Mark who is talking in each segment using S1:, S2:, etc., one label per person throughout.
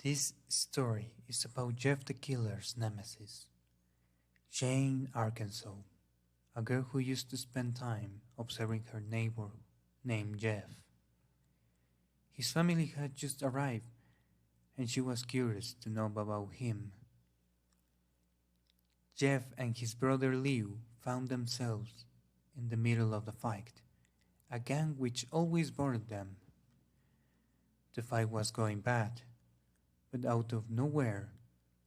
S1: This story is about Jeff the Killer's nemesis, Jane Arkansas, a girl who used to spend time observing her neighbor named Jeff. His family had just arrived, and she was curious to know about him. Jeff and his brother Leo found themselves in the middle of the fight, a gang which always bothered them. The fight was going bad, but out of nowhere,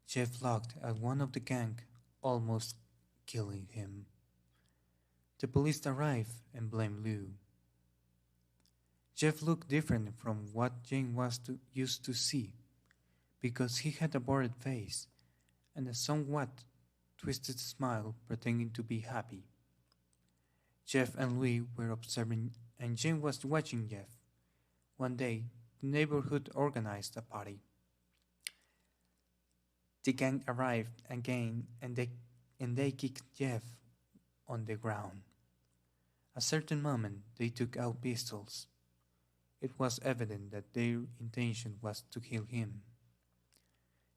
S1: Jeff looked at one of the gang, almost killing him. The police arrived and blamed Lou. Jeff looked different from what Jane was used to see, because he had a bored face and a somewhat twisted smile pretending to be happy. Jeff and Louis were observing and Jane was watching Jeff. One day, the neighborhood organized a party. The gang arrived again and they kicked Jeff on the ground. At a certain moment, they took out pistols. It was evident that their intention was to kill him.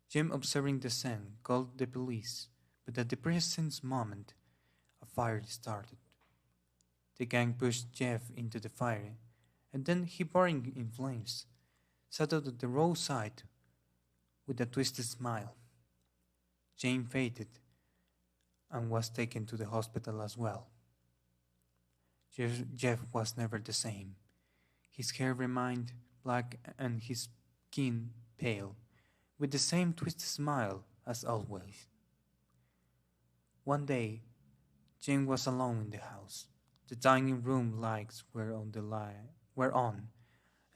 S1: Jim, observing the scene, called the police, but at the present moment, a fire started. The gang pushed Jeff into the fire, and then he, burning in flames, sat out at the roadside with a twisted smile. Jane fainted and was taken to the hospital as well. Jeff was never the same. His hair remained black and his skin pale, with the same twisted smile as always. One day, Jane was alone in the house. The dining room lights were on,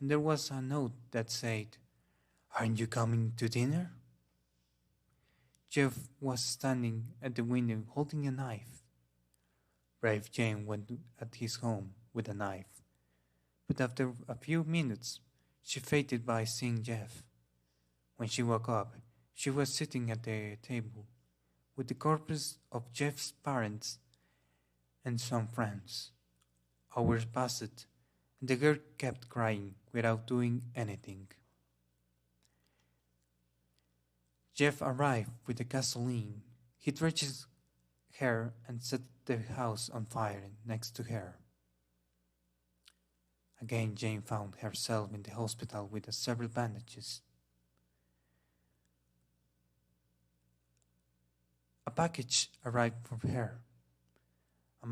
S1: and there was a note that said, "Aren't you coming to dinner?" Jeff was standing at the window holding a knife. Brave Jane went at his home with a knife, but after a few minutes, she fainted by seeing Jeff. When she woke up, she was sitting at the table with the corpses of Jeff's parents and some friends. Hours passed, and the girl kept crying without doing anything. Jeff arrived with the gasoline. He dredged her and set the house on fire next to her. Again, Jane found herself in the hospital with several bandages. A package arrived for her. A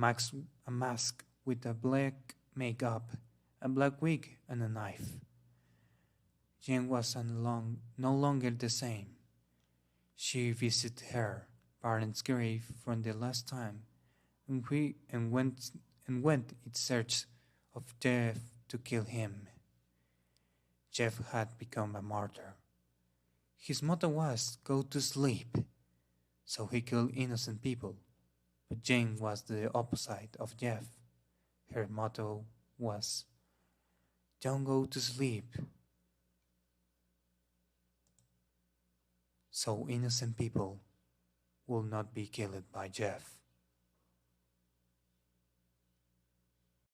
S1: mask with a black makeup, a black wig, and a knife. Jane was no longer the same. She visited her parents' grave for the last time and went in search of Jeff to kill him. Jeff had become a martyr. His motto was, "Go to sleep," so he killed innocent people. But Jane was the opposite of Jeff. Her motto was, "Don't go to sleep," so innocent people will not be killed by Jeff.